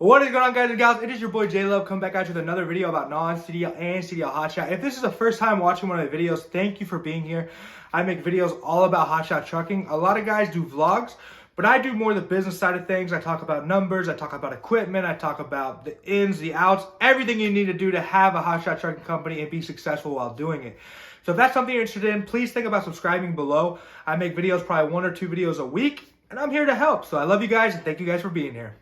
What is going on, guys and gals? It is your boy J-Love coming back at you with another video about non-CDL and CDL Hotshot. If this is the first time watching one of my videos, thank you for being here. I make videos all about Hotshot trucking. A lot of guys do vlogs, but I do more the business side of things. I talk about numbers, I talk about equipment, I talk about the ins, the outs, everything you need to do to have a Hotshot trucking company and be successful while doing it. So if that's something you're interested in, please think about subscribing below. I make videos, probably 1 or 2 videos a week, and I'm here to help. So I love you guys and thank you guys for being here.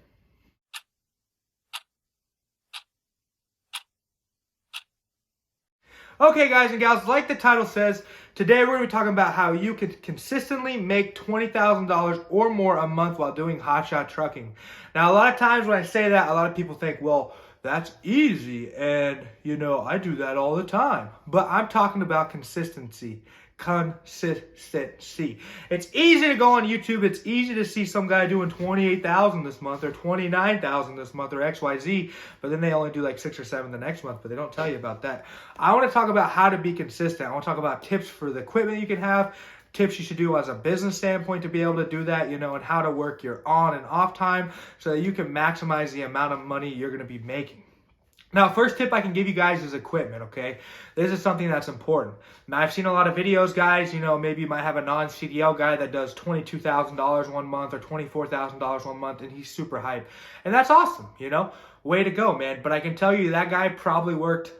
Okay, guys and gals, like the title says, today we're going to be talking about how you can consistently make $20,000 or more a month while doing hotshot trucking. Now, a lot of times when I say that, a lot of people think, well, that's easy, and, I do that all the time. But I'm talking about consistency. Consistency. It's easy to go on YouTube. It's easy to see some guy doing 28,000 this month or 29,000 this month or XYZ, but then they only do like 6 or 7 the next month, but they don't tell you about that. I want to talk about how to be consistent. I want to talk about tips for the equipment you can have, tips you should do as a business standpoint to be able to do that, and how to work your on and off time so that you can maximize the amount of money you're going to be making. Now, first tip I can give you guys is equipment, okay? This is something that's important. Now, I've seen a lot of videos, guys, maybe you might have a non-CDL guy that does $22,000 one month or $24,000 one month, and he's super hyped. And that's awesome, Way to go, man. But I can tell you that guy probably worked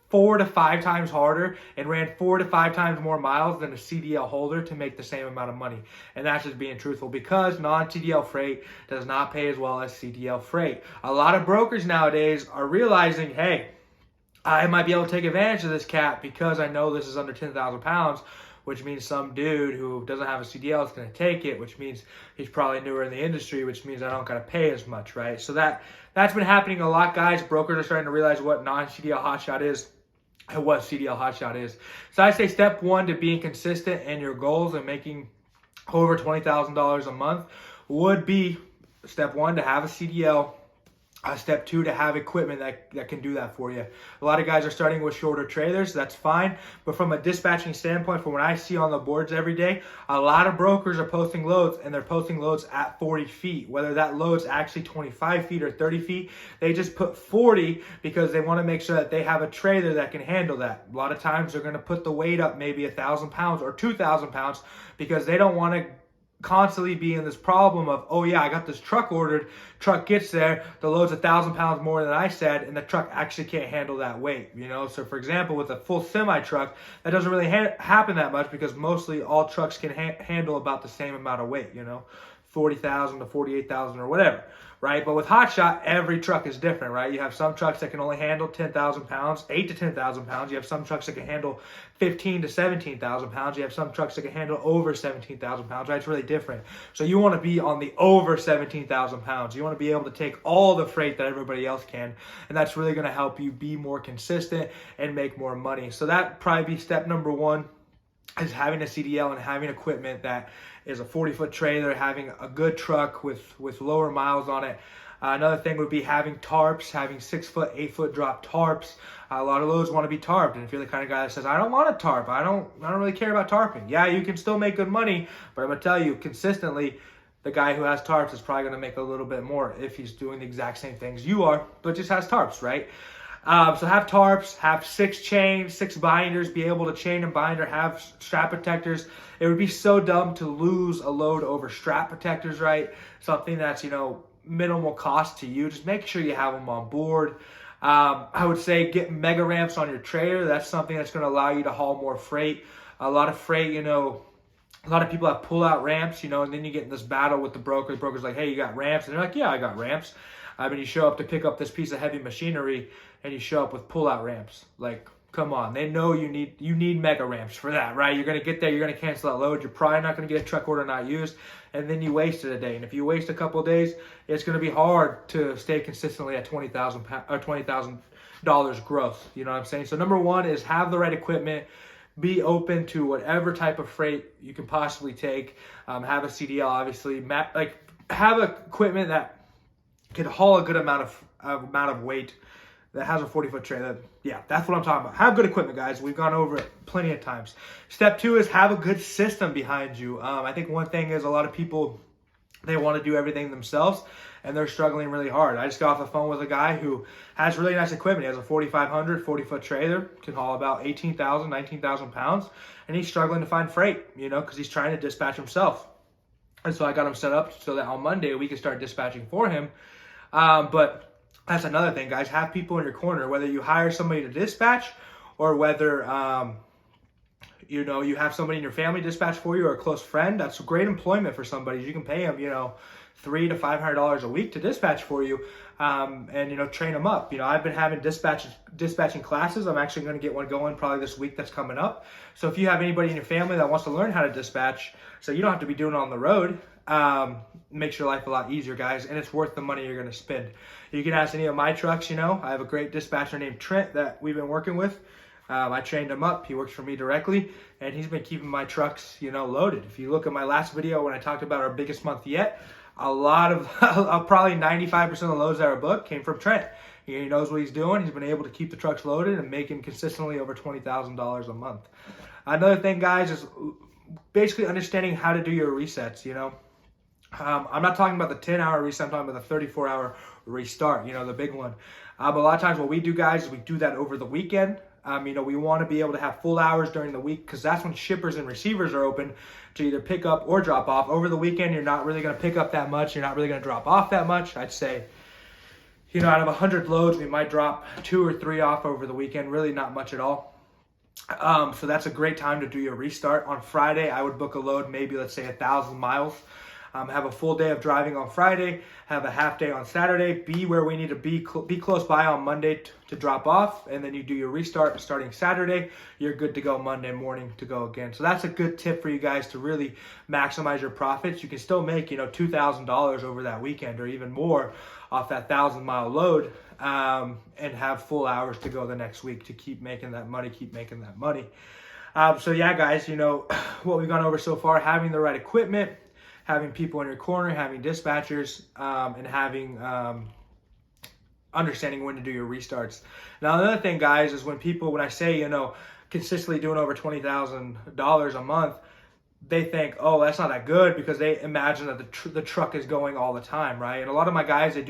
4 to 5 times harder and ran 4 to 5 times more miles than a CDL holder to make the same amount of money. And that's just being truthful, because non-CDL freight does not pay as well as CDL freight. A lot of brokers nowadays are realizing, hey, I might be able to take advantage of this cap because I know this is under 10,000 pounds, which means some dude who doesn't have a CDL is going to take it, which means he's probably newer in the industry, which means I don't got to pay as much, right? So that's been happening a lot, guys. Brokers are starting to realize what non-CDL hotshot is and what CDL hotshot is. So I say step 1 to being consistent in your goals and making over $20,000 a month would be step 1 to have a CDL. Step 2 to have equipment that can do that for you. A lot of guys are starting with shorter trailers. That's fine. But from a dispatching standpoint, from what I see on the boards every day, a lot of brokers are posting loads, and they're posting loads at 40 feet. Whether that load's actually 25 feet or 30 feet, they just put 40 because they want to make sure that they have a trailer that can handle that. A lot of times they're going to put the weight up maybe 1,000 pounds or 2,000 pounds because they don't want to constantly be in this problem of, oh yeah, I got this truck ordered, truck gets there, the load's 1,000 pounds more than I said, and the truck actually can't handle that weight, So for example, with a full semi truck, that doesn't really happen that much because mostly all trucks can handle about the same amount of weight, 40,000 to 48,000 or whatever, right? But with hotshot, every truck is different, right? You have some trucks that can only handle 10,000 pounds, 8 to 10,000 pounds. You have some trucks that can handle 15 to 17,000 pounds. You have some trucks that can handle over 17,000 pounds, right? It's really different. So you want to be on the over 17,000 pounds. You want to be able to take all the freight that everybody else can, and that's really going to help you be more consistent and make more money. So that probably be step number 1. Is having a CDL and having equipment that is a 40-foot trailer, having a good truck with lower miles on it. Another thing would be having tarps, having 6-foot, 8-foot drop tarps. A lot of loads want to be tarped, and if you're the kind of guy that says, I don't want a tarp, I don't really care about tarping. Yeah, you can still make good money, but I'm going to tell you, consistently, the guy who has tarps is probably going to make a little bit more if he's doing the exact same things you are, but just has tarps, right? So have tarps, have 6 chains, 6 binders, be able to chain and binder, have strap protectors. It would be so dumb to lose a load over strap protectors, right? Something that's, minimal cost to you. Just make sure you have them on board. I would say get mega ramps on your trailer. That's something that's going to allow you to haul more freight. A lot of freight, a lot of people have pull-out ramps, and then you get in this battle with the broker. The broker's like, hey, you got ramps? And they're like, yeah, I got ramps. And you show up to pick up this piece of heavy machinery, and you show up with pull-out ramps. Like, come on. They know you need mega ramps for that, right? You're going to get there. You're going to cancel that load. You're probably not going to get a truck order not used, and then you wasted a day. And if you waste a couple of days, it's going to be hard to stay consistently at $20,000 growth. You know what I'm saying? So number 1 is have the right equipment. Be open to whatever type of freight you can possibly take. Have a CDL, obviously. Have equipment that can haul a good amount of weight, that has a 40-foot trailer. Yeah, that's what I'm talking about. Have good equipment, guys. We've gone over it plenty of times. Step 2 is have a good system behind you. I think one thing is a lot of people, they want to do everything themselves. and they're struggling really hard. I just got off the phone with a guy who has really nice equipment. He has a 4,500 40-foot trailer, can haul about 18,000, 19,000 pounds, and he's struggling to find freight, because he's trying to dispatch himself. And so I got him set up so that on Monday we can start dispatching for him. But that's another thing, guys. Have people in your corner, whether you hire somebody to dispatch or whether, you have somebody in your family dispatch for you or a close friend. That's great employment for somebody. You can pay them, $300 to $500 a week to dispatch for you, and train them up. I've been having dispatching classes. I'm actually going to get one going probably this week that's coming up. So if you have anybody in your family that wants to learn how to dispatch, so you don't have to be doing it on the road, makes your life a lot easier, guys, and it's worth the money you're going to spend. You can ask any of my trucks. I have a great dispatcher named Trent that we've been working with. I trained him up. He works for me directly, and he's been keeping my trucks, loaded. If you look at my last video when I talked about our biggest month yet, a lot of, probably 95% of the loads that are booked came from Trent. He knows what he's doing. He's been able to keep the trucks loaded and making consistently over $20,000 a month. Another thing, guys, is basically understanding how to do your resets, I'm not talking about the 10-hour reset. I'm talking about the 34-hour restart, the big one. But a lot of times what we do, guys, is we do that over the weekend. We want to be able to have full hours during the week because that's when shippers and receivers are open to either pick up or drop off. Over the weekend, you're not really going to pick up that much. You're not really going to drop off that much. I'd say, out of 100 loads, we might drop 2 or 3 off over the weekend. Really not much at all. So that's a great time to do your restart. On Friday, I would book a load, maybe let's say 1,000 miles. Have a full day of driving on Friday, have a half day on Saturday, be where we need to be close by on Monday to drop off, and then you do your restart starting Saturday. You're good to go Monday morning to go again. So that's a good tip for you guys to really maximize your profits. You can still make, $2,000 over that weekend or even more off that 1,000-mile load, and have full hours to go the next week to keep making that money, So yeah, guys, what we've gone over so far, having the right equipment, having people in your corner, having dispatchers, and having understanding when to do your restarts. Now, another thing, guys, is when I say, consistently doing over $20,000 a month, they think, oh, that's not that good because they imagine that the truck is going all the time, right? And a lot of my guys, they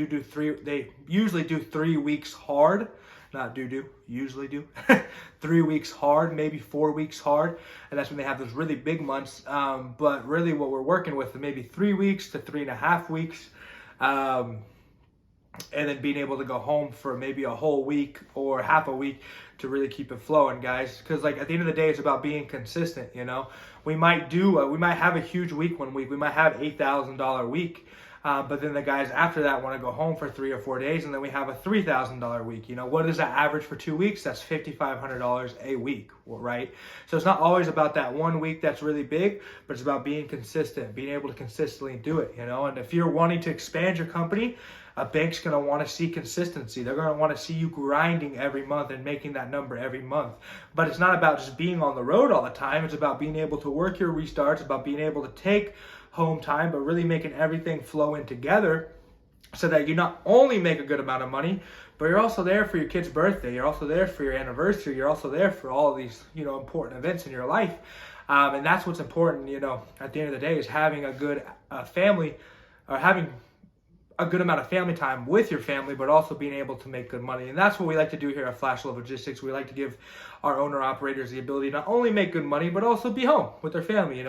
usually do 3 weeks hard. Usually do 3 weeks hard, maybe 4 weeks hard, and that's when they have those really big months. But really what we're working with is maybe 3 weeks to 3.5 weeks, and then being able to go home for maybe a whole week or half a week to really keep it flowing, guys. Because at the end of the day, it's about being consistent. We might have a huge week one week. We might have $8,000 week. But then the guys after that want to go home for 3 or 4 days, and then we have a $3,000 week. What is that average for 2 weeks? That's $5,500 a week, right? So it's not always about that 1 week that's really big, but it's about being consistent, being able to consistently do it, And if you're wanting to expand your company, a bank's going to want to see consistency. They're going to want to see you grinding every month and making that number every month. But it's not about just being on the road all the time. It's about being able to work your restarts, about being able to take home time, but really making everything flow in together so that you not only make a good amount of money, but you're also there for your kid's birthday. You're also there for your anniversary. You're also there for all of these, important events in your life. And that's what's important, at the end of the day, is having a good family, or having a good amount of family time with your family, but also being able to make good money. And that's what we like to do here at Flash Love Logistics. We like to give our owner-operators the ability to not only make good money, but also be home with their family.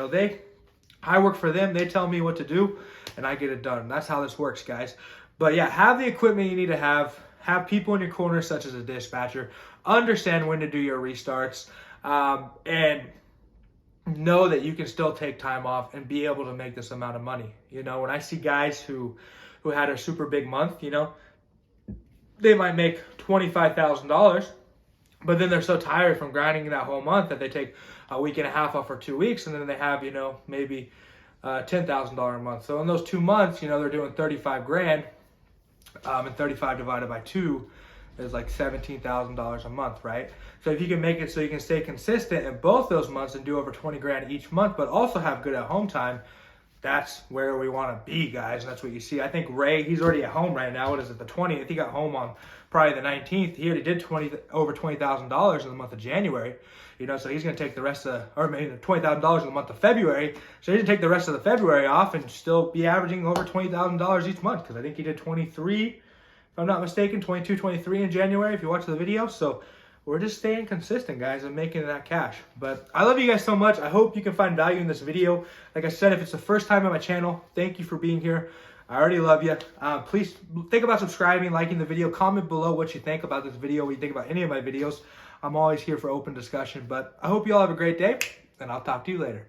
I work for them, they tell me what to do, and I get it done. That's how this works, guys. But yeah, have the equipment you need to have people in your corner, such as a dispatcher, understand when to do your restarts, and know that you can still take time off and be able to make this amount of money. When I see guys who had a super big month, they might make $25,000, but then they're so tired from grinding that whole month that they take a week and a half off for 2 weeks, and then they have, maybe $10,000 a month. So in those 2 months, they're doing 35 grand, and 35 divided by 2 is like $17,000 a month, right? So if you can make it so you can stay consistent in both those months and do over 20 grand each month, but also have good at home time, that's where we want to be, guys. And that's what you see. I think Ray, he's already at home right now. What is it, the 20th? He got home on probably the 19th. He already did over $20,000 in the month of January. You know, so he's going to take the rest of, or maybe $20,000 in the month of February. So he's going to take the rest of the February off and still be averaging over $20,000 each month. Because I think he did 23, if I'm not mistaken, 22, 23 in January, if you watch the video. So we're just staying consistent, guys, and making that cash. But I love you guys so much. I hope you can find value in this video. Like I said, if it's the first time on my channel, thank you for being here. I already love you. Please think about subscribing, liking the video. Comment below what you think about this video, what you think about any of my videos. I'm always here for open discussion. But I hope you all have a great day, and I'll talk to you later.